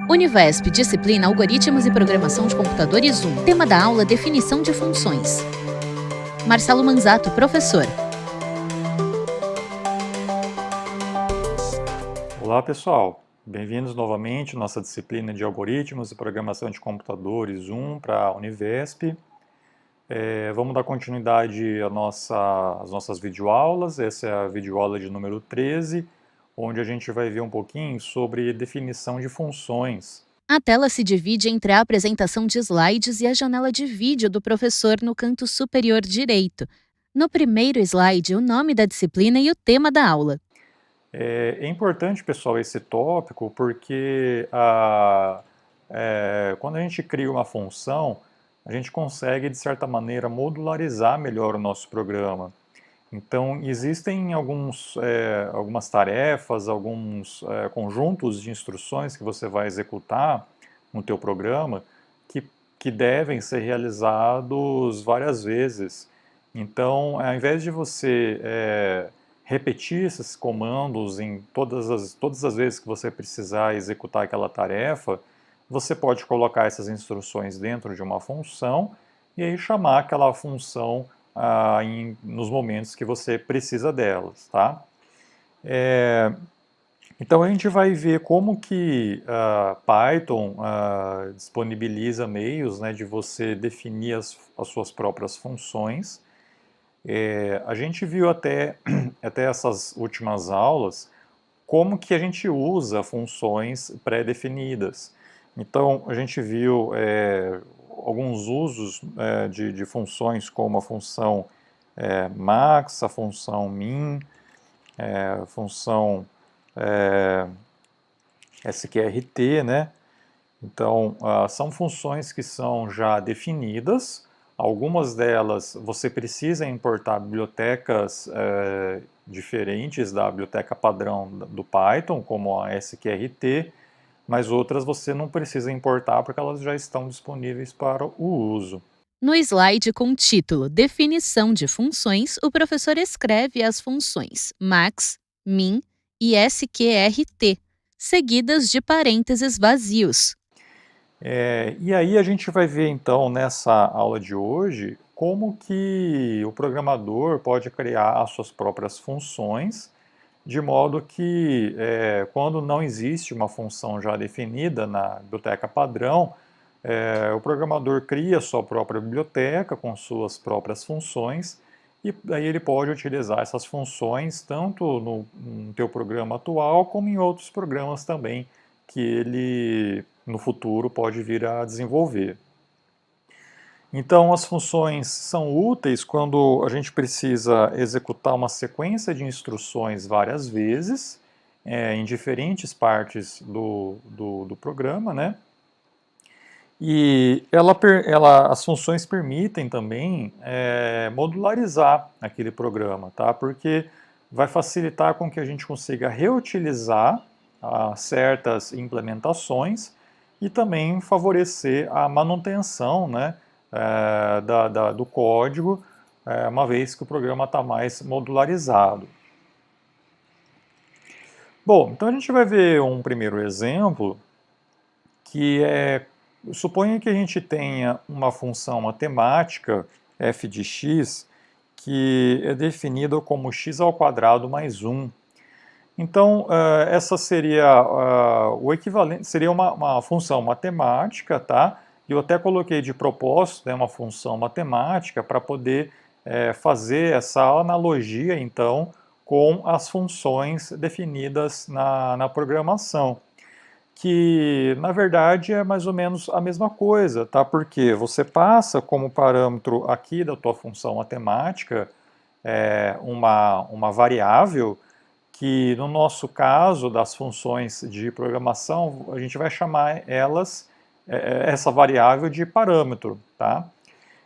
Univesp, disciplina Algoritmos e Programação de Computadores 1. Tema da aula: Definição de funções. Marcelo Manzato, professor. Olá pessoal, bem-vindos novamente à nossa disciplina de Algoritmos e Programação de Computadores 1 para a Univesp. Vamos dar continuidade às nossas videoaulas. Essa é a videoaula de número 13, onde a gente vai ver um pouquinho sobre definição de funções. A tela se divide entre a apresentação de slides e a janela de vídeo do professor no canto superior direito. No primeiro slide, o nome da disciplina e o tema da aula. É importante, pessoal, esse tópico, porque quando a gente cria uma função, a gente consegue, de certa maneira, modularizar melhor o nosso programa. Então, existem algumas tarefas, alguns conjuntos de instruções que você vai executar no teu programa que devem ser realizados várias vezes. Então, ao invés de você repetir esses comandos em todas as vezes que você precisar executar aquela tarefa, você pode colocar essas instruções dentro de uma função e aí chamar aquela função nos momentos que você precisa delas, tá? Então a gente vai ver como que Python disponibiliza meios, né, de você definir as suas próprias funções. A gente viu até essas últimas aulas como que a gente usa funções pré-definidas. Então a gente viu alguns usos de funções como a função max, a função min, a função sqrt, né? Então, são funções que são já definidas. Algumas delas você precisa importar bibliotecas diferentes da biblioteca padrão do Python, como a sqrt, mas outras você não precisa importar porque elas já estão disponíveis para o uso. No slide com o título Definição de funções, o professor escreve as funções max, min e sqrt, seguidas de parênteses vazios. E aí a gente vai ver então nessa aula de hoje como que o programador pode criar as suas próprias funções, de modo que quando não existe uma função já definida na biblioteca padrão, o programador cria a sua própria biblioteca com suas próprias funções e aí ele pode utilizar essas funções tanto no teu programa atual como em outros programas também que ele no futuro pode vir a desenvolver. Então, as funções são úteis quando a gente precisa executar uma sequência de instruções várias vezes, em diferentes partes do programa, né? E as funções permitem também modularizar aquele programa, tá? Porque vai facilitar com que a gente consiga reutilizar certas implementações e também favorecer a manutenção, né, do código, uma vez que o programa está mais modularizado. Bom, então a gente vai ver um primeiro exemplo que suponha que a gente tenha uma função matemática f de x que é definida como x² mais 1. Então, essa seria o equivalente, seria uma função matemática, tá? Eu até coloquei de propósito, né, uma função matemática para poder fazer essa analogia, então, com as funções definidas na programação, que, na verdade, é mais ou menos a mesma coisa, tá? Porque você passa como parâmetro aqui da tua função matemática uma variável que no nosso caso das funções de programação, a gente vai chamar essa variável de parâmetro, tá?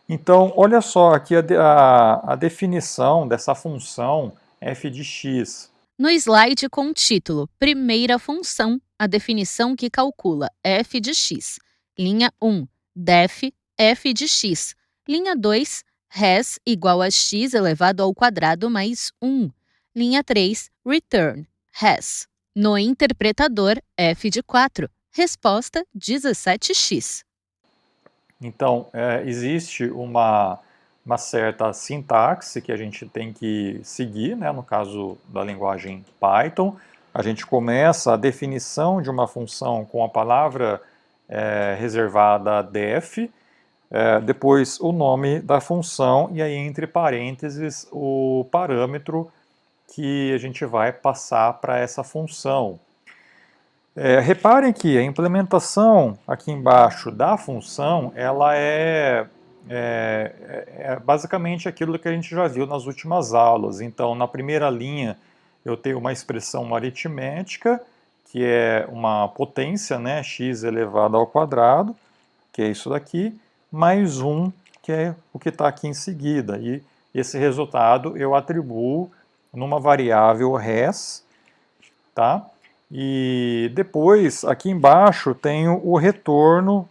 Então, olha só aqui a definição dessa função f de x. No slide com o título Primeira função, a definição que calcula f de x. Linha 1, def f de x. Linha 2, res igual a x elevado ao quadrado mais 1. Linha 3, return, res. No interpretador, f de 4, Resposta 17x. Então, existe uma certa sintaxe que a gente tem que seguir, né? No caso da linguagem Python. A gente começa a definição de uma função com a palavra reservada def, depois o nome da função e aí entre parênteses o parâmetro que a gente vai passar para essa função. Reparem que a implementação aqui embaixo da função, ela basicamente aquilo que a gente já viu nas últimas aulas. Então, na primeira linha, eu tenho uma expressão aritmética, que é uma potência, né, x elevado ao quadrado, que é isso daqui, mais 1, que é o que está aqui em seguida. E esse resultado eu atribuo numa variável res, tá? E depois, aqui embaixo, tenho o retorno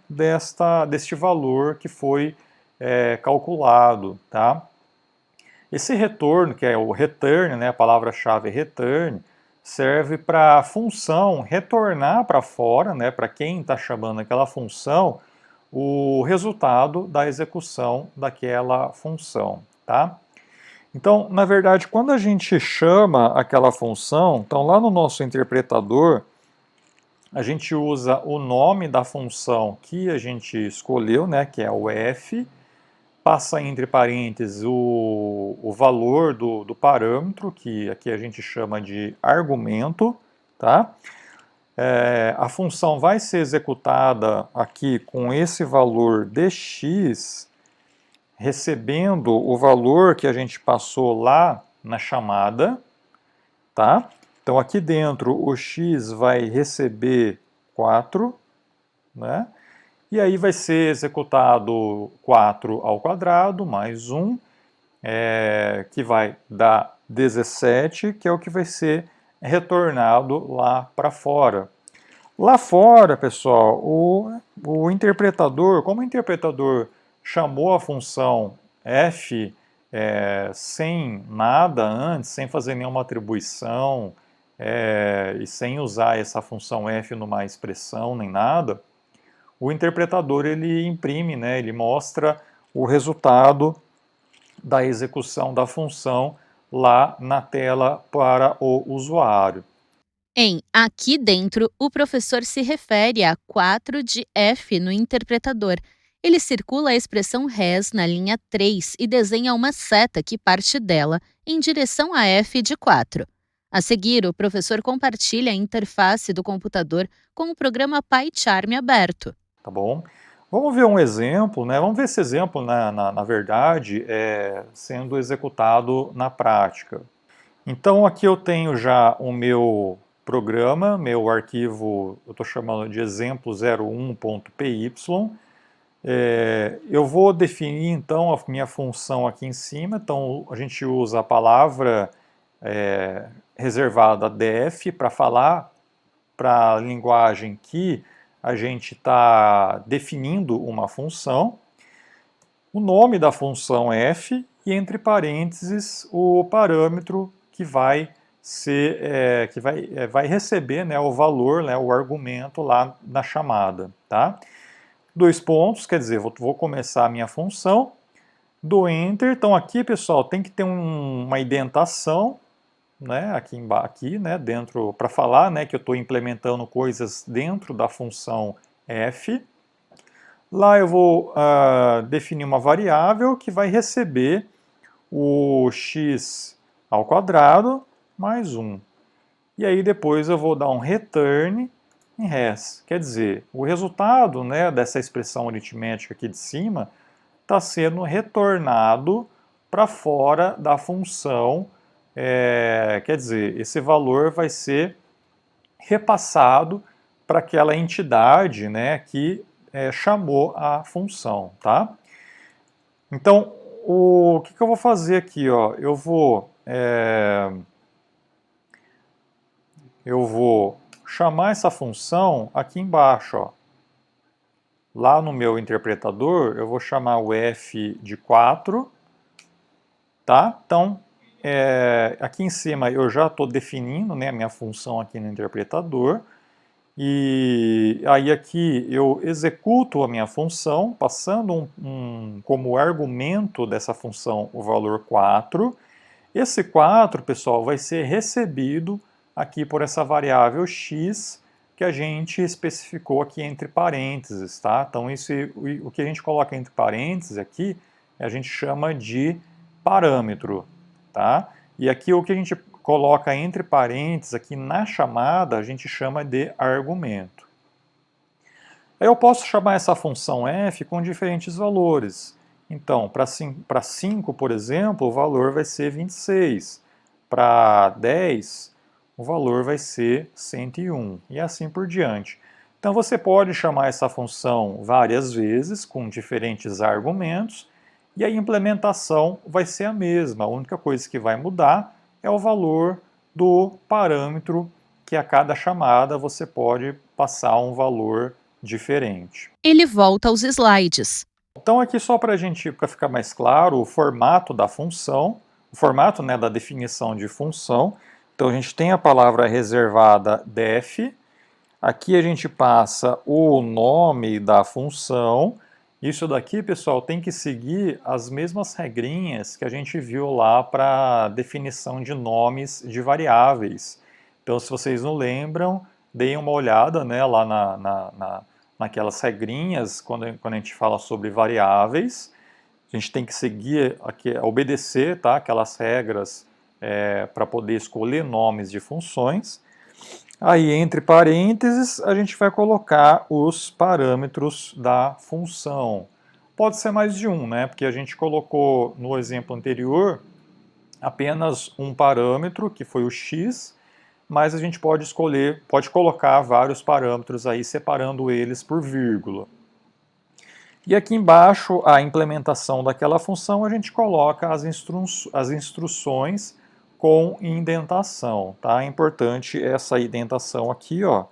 deste valor que foi calculado, tá? Esse retorno, que é o return, né, a palavra-chave return, serve para a função retornar para fora, né, para quem está chamando aquela função, o resultado da execução daquela função, tá? Então, na verdade, quando a gente chama aquela função, então lá no nosso interpretador, a gente usa o nome da função que a gente escolheu, né, que é o f, passa entre parênteses o valor do parâmetro, que aqui a gente chama de argumento, tá? A função vai ser executada aqui com esse valor dx, recebendo o valor que a gente passou lá na chamada, tá? Então aqui dentro o x vai receber 4, né? E aí vai ser executado 4 ao quadrado mais 1, que vai dar 17, que é o que vai ser retornado lá para fora. Lá fora, pessoal, o interpretador, como o interpretador chamou a função f sem nada antes, sem fazer nenhuma atribuição e sem usar essa função f numa expressão nem nada, o interpretador ele imprime, né, ele mostra o resultado da execução da função lá na tela para o usuário. Em aqui dentro, o professor se refere a 4 de f no interpretador. Ele circula a expressão res na linha 3 e desenha uma seta que parte dela em direção a f de 4. A seguir, o professor compartilha a interface do computador com o programa PyCharm aberto. Tá bom? Vamos ver um exemplo, né? Vamos ver esse exemplo, na verdade, sendo executado na prática. Então aqui eu tenho já o meu programa, meu arquivo, eu estou chamando de exemplo01.py. Eu vou definir então a minha função aqui em cima, então a gente usa a palavra reservada def para falar para a linguagem que a gente está definindo uma função, o nome da função f e entre parênteses o parâmetro que vai ser, vai receber, né, o valor, né, o argumento lá na chamada, tá? 2 pontos, quer dizer, vou começar a minha função, dou Enter, então aqui, pessoal, tem que ter uma indentação, né, aqui, né, dentro, para falar, né, que eu estou implementando coisas dentro da função f. Lá eu vou definir uma variável que vai receber o x ao quadrado mais 1. E aí depois eu vou dar um return em res. Quer dizer, o resultado, né, dessa expressão aritmética aqui de cima está sendo retornado para fora da função. Quer dizer, esse valor vai ser repassado para aquela entidade, né, que chamou a função, tá? Então, o que eu vou fazer aqui, ó? Eu vou chamar essa função aqui embaixo, ó. Lá no meu interpretador, eu vou chamar o f de 4, tá? Então, aqui em cima eu já estou definindo, né, a minha função aqui no interpretador. E aí aqui eu executo a minha função, passando como argumento dessa função o valor 4. Esse 4, pessoal, vai ser recebido aqui por essa variável x que a gente especificou aqui entre parênteses, tá? Então o que a gente coloca entre parênteses aqui, a gente chama de parâmetro, tá? E aqui o que a gente coloca entre parênteses aqui na chamada, a gente chama de argumento. Eu posso chamar essa função f com diferentes valores. Então, para 5, por exemplo, o valor vai ser 26. Para 10, o valor vai ser 101. E assim por diante. Então, você pode chamar essa função várias vezes, com diferentes argumentos, e a implementação vai ser a mesma. A única coisa que vai mudar é o valor do parâmetro, que a cada chamada você pode passar um valor diferente. Ele volta aos slides. Então aqui só para ficar mais claro, o formato da função, o formato, né, da definição de função. Então a gente tem a palavra reservada def, aqui a gente passa o nome da função. Isso daqui, pessoal, tem que seguir as mesmas regrinhas que a gente viu lá para definição de nomes de variáveis. Então, se vocês não lembram, deem uma olhada, né, lá naquelas regrinhas, quando a gente fala sobre variáveis. A gente tem que seguir, obedecer, tá, aquelas regras para poder escolher nomes de funções. Aí, entre parênteses, a gente vai colocar os parâmetros da função. Pode ser mais de um, né? Porque a gente colocou no exemplo anterior apenas um parâmetro, que foi o x, mas a gente pode colocar vários parâmetros aí, separando eles por vírgula. E aqui embaixo, a implementação daquela função, a gente coloca as instruções com indentação, tá? É importante essa indentação aqui, ó,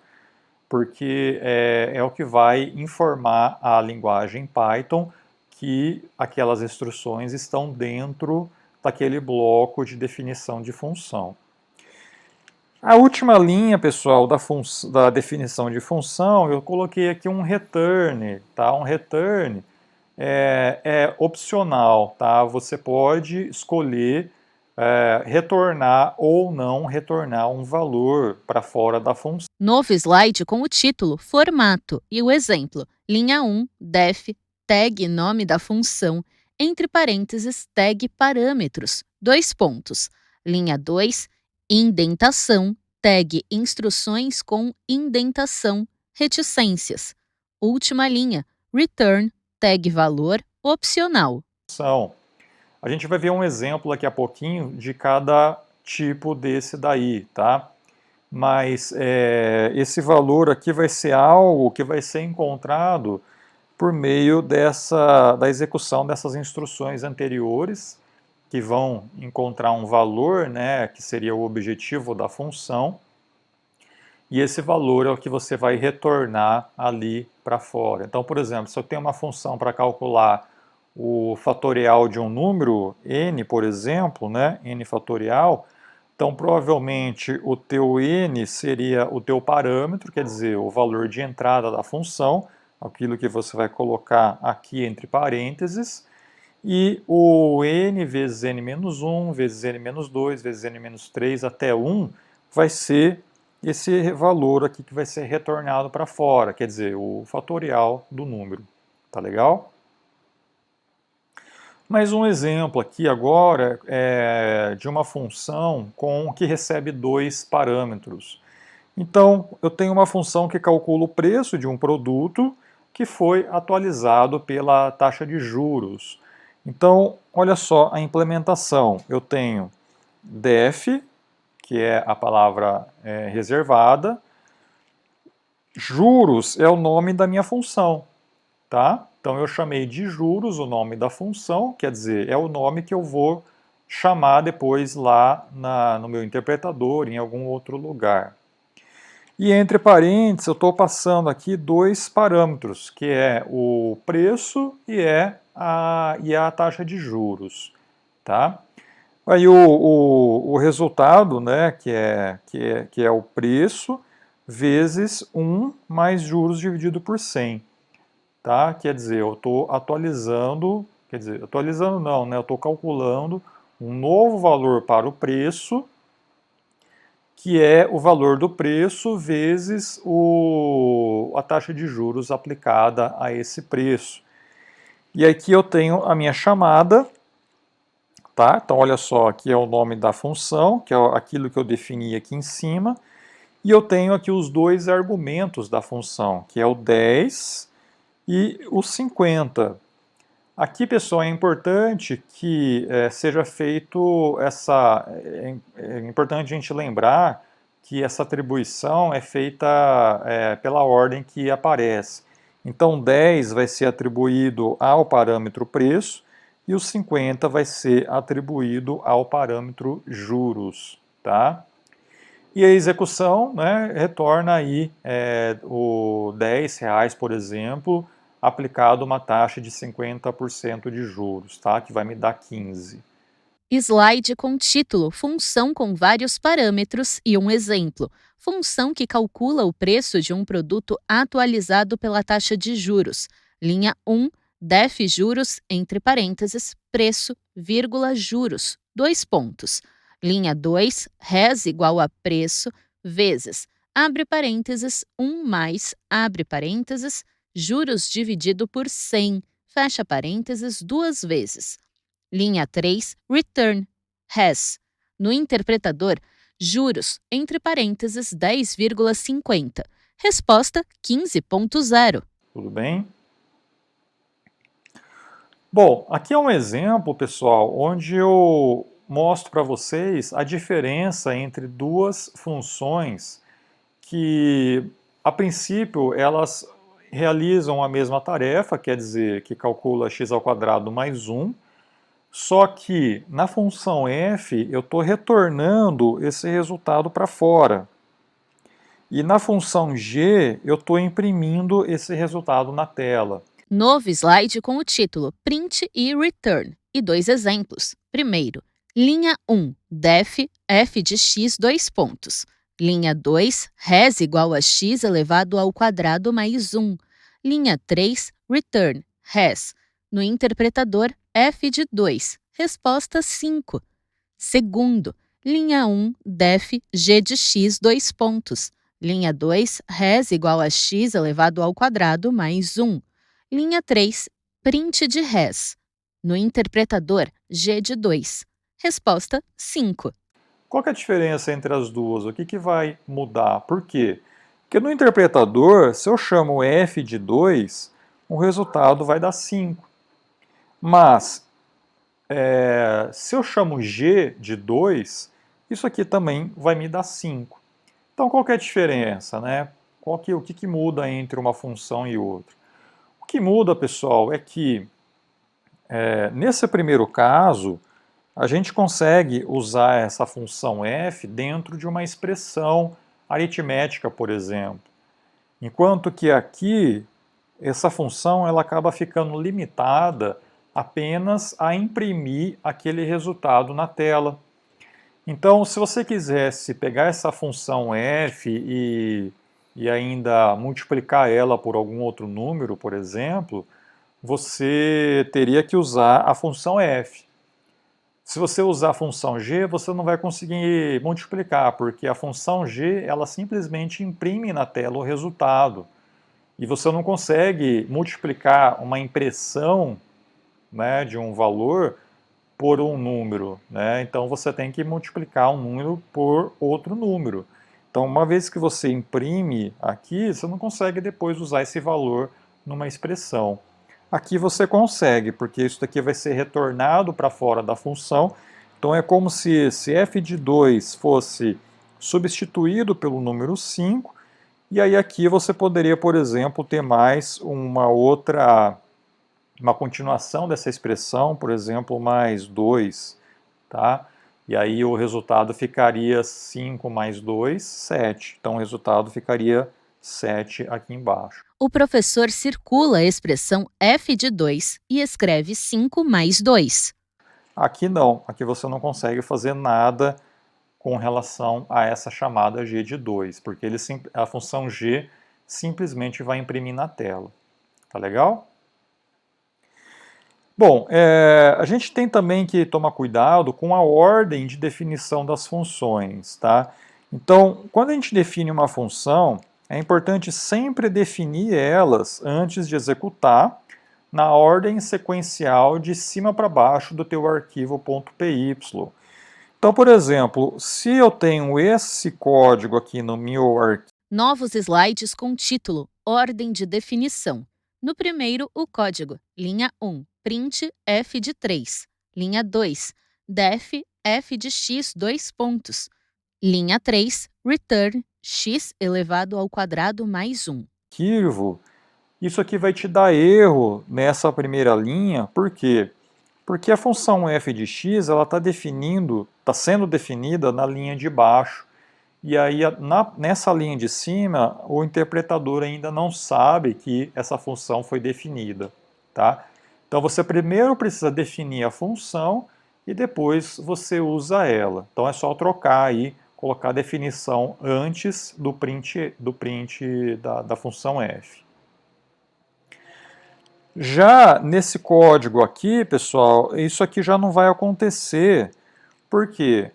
porque é o que vai informar a linguagem Python que aquelas instruções estão dentro daquele bloco de definição de função. A última linha, pessoal, da definição de função, eu coloquei aqui um return, tá? Um return é opcional, tá? Você pode escolher retornar ou não retornar um valor para fora da função. Novo slide com o título Formato e o exemplo. Linha 1, def, tag nome da função, entre parênteses, tag parâmetros, 2 pontos. Linha 2, indentação, tag instruções com indentação, reticências. Última linha, return, tag valor, opcional. A gente vai ver um exemplo daqui a pouquinho de cada tipo desse daí, tá? Mas esse valor aqui vai ser algo que vai ser encontrado por meio da execução dessas instruções anteriores, que vão encontrar um valor, né, que seria o objetivo da função, e esse valor é o que você vai retornar ali para fora. Então, por exemplo, se eu tenho uma função para calcular o fatorial de um número, n, por exemplo, né, n fatorial, então provavelmente o teu n seria o teu parâmetro, quer dizer, o valor de entrada da função, aquilo que você vai colocar aqui entre parênteses, e o n vezes n-1, vezes n-2, vezes n-3 até 1 vai ser esse valor aqui que vai ser retornado para fora, quer dizer, o fatorial do número. Tá legal? Mais um exemplo aqui agora é de uma função que recebe 2 parâmetros. Então, eu tenho uma função que calcula o preço de um produto que foi atualizado pela taxa de juros. Então, olha só a implementação. Eu tenho def, que é a palavra reservada. Juros é o nome da minha função, tá? Então eu chamei de juros o nome da função, quer dizer, é o nome que eu vou chamar depois lá no meu interpretador, em algum outro lugar. E entre parênteses eu estou passando aqui 2 parâmetros, que é o preço e a taxa de juros, tá? Aí o resultado, né, que é o preço, vezes 1 mais juros dividido por 100. Tá? Quer dizer, eu estou atualizando, atualizando não, né? Eu estou calculando um novo valor para o preço, que é o valor do preço vezes a taxa de juros aplicada a esse preço. E aqui eu tenho a minha chamada, tá? Então olha só, aqui é o nome da função, que é aquilo que eu defini aqui em cima, e eu tenho aqui os dois argumentos da função, que é o 10 e o 50. Aqui, pessoal, é importante que seja feito é importante a gente lembrar que essa atribuição é feita pela ordem que aparece. Então, 10 vai ser atribuído ao parâmetro preço e o 50 vai ser atribuído ao parâmetro juros, tá? E a execução, né, retorna aí o R$ 10, por exemplo, aplicado uma taxa de 50% de juros, tá? Que vai me dar 15. Slide com título: Função com vários parâmetros e um exemplo. Função que calcula o preço de um produto atualizado pela taxa de juros. Linha 1, def juros, entre parênteses, preço, vírgula, juros, 2 pontos. Linha 2, res igual a preço, vezes, abre parênteses, 1 mais, abre parênteses, juros dividido por 100, fecha parênteses, 2 vezes. Linha 3, return, has. No interpretador, juros, entre parênteses, 10,50. Resposta 15.0. Tudo bem? Bom, aqui é um exemplo, pessoal, onde eu mostro para vocês a diferença entre duas funções que, a princípio, elas realizam a mesma tarefa, quer dizer, que calcula x² mais 1, só que na função f eu estou retornando esse resultado para fora. E na função g eu estou imprimindo esse resultado na tela. Novo slide com o título Print e Return e 2 exemplos. Primeiro, linha 1, def f de x, 2 pontos. Linha 2, res igual a x elevado ao quadrado mais 1. Linha 3, return, res. No interpretador, f de 2. Resposta 5. Segundo, linha 1, def g de x, 2 pontos. Linha 2, res igual a x elevado ao quadrado mais 1. Linha 3, print de res. No interpretador, g de 2. Resposta 5. Qual que é a diferença entre as duas? O que vai mudar? Por quê? Porque no interpretador, se eu chamo f de 2, o resultado vai dar 5. Mas, se eu chamo g de 2, isso aqui também vai me dar 5. Então, qual que é a diferença, né? O que muda entre uma função e outra? O que muda, pessoal, é que nesse primeiro caso, a gente consegue usar essa função f dentro de uma expressão aritmética, por exemplo. Enquanto que aqui, essa função ela acaba ficando limitada apenas a imprimir aquele resultado na tela. Então, se você quisesse pegar essa função f e ainda multiplicar ela por algum outro número, por exemplo, você teria que usar a função f. Se você usar a função g, você não vai conseguir multiplicar, porque a função g ela simplesmente imprime na tela o resultado. E você não consegue multiplicar uma impressão, né, de um valor por um número, né? Então você tem que multiplicar um número por outro número. Então, uma vez que você imprime aqui, você não consegue depois usar esse valor numa expressão. Aqui você consegue, porque isso daqui vai ser retornado para fora da função. Então é como se esse f de 2 fosse substituído pelo número 5, e aí aqui você poderia, por exemplo, ter mais uma continuação dessa expressão, por exemplo, mais 2, tá? E aí o resultado ficaria 5 mais 2, 7. Então o resultado ficaria 7 aqui embaixo. O professor circula a expressão f de 2 e escreve 5 mais 2. Aqui não, aqui você não consegue fazer nada com relação a essa chamada g de 2, porque a função g simplesmente vai imprimir na tela. Tá legal? Bom, a gente tem também que tomar cuidado com a ordem de definição das funções, tá? Então, quando a gente define uma função, é importante sempre definir elas antes de executar na ordem sequencial de cima para baixo do teu arquivo .py. Então, por exemplo, se eu tenho esse código aqui no meu arquivo, Novos slides com título Ordem de definição. No primeiro, o código. Linha 1, print f de 3. Linha 2, def f de x 2 pontos. Linha 3, return x elevado ao quadrado mais 1. isso aqui vai te dar erro nessa primeira linha. Por quê? Porque a função f de x está sendo definida na linha de baixo. E aí, nessa linha de cima, o interpretador ainda não sabe que essa função foi definida. Tá? Então, você primeiro precisa definir a função e depois você usa ela. Então, é só trocar aí, colocar a definição antes do print da função f. Já nesse código aqui, pessoal, isso aqui já não vai acontecer. Por quê?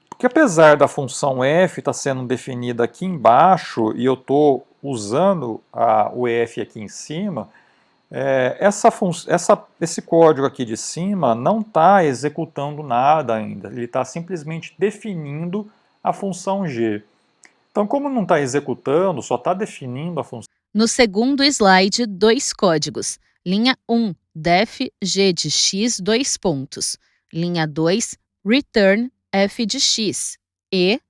Porque apesar da função f estar sendo definida aqui embaixo e eu estou usando o f aqui em cima, esse código aqui de cima não está executando nada ainda. Ele está simplesmente definindo a função g. Então, como não está executando, só está definindo a função. No segundo slide, 2 códigos. Linha 1, def g de x 2 pontos. Linha 2, return f de x. E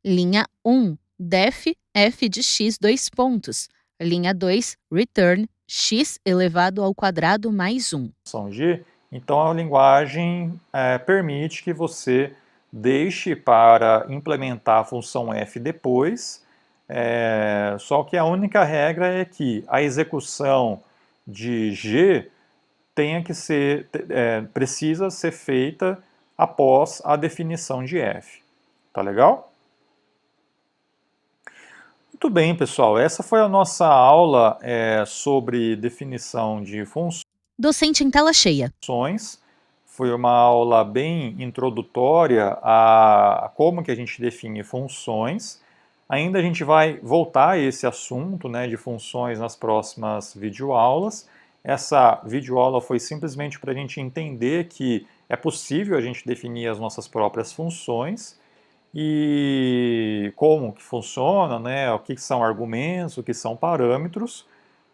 linha 1, def f de x 2 pontos. Linha 2, return x elevado ao quadrado mais 1. Função g, então a linguagem permite que você deixe para implementar a função f depois. Só que a única regra é que a execução de g precisa ser feita após a definição de f. Tá legal? Muito bem, pessoal. Essa foi a nossa aula sobre definição de funções. Docente em tela cheia. Foi uma aula bem introdutória a como que a gente define funções. Ainda a gente vai voltar a esse assunto, né, de funções nas próximas videoaulas. Essa videoaula foi simplesmente para a gente entender que é possível a gente definir as nossas próprias funções e como que funciona, né, o que são argumentos, o que são parâmetros,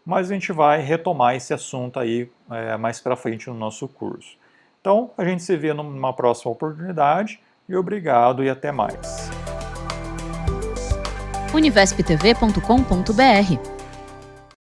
mas a gente vai retomar esse assunto aí mais para frente no nosso curso. Então, a gente se vê numa próxima oportunidade e obrigado e até mais. univesptv.com.br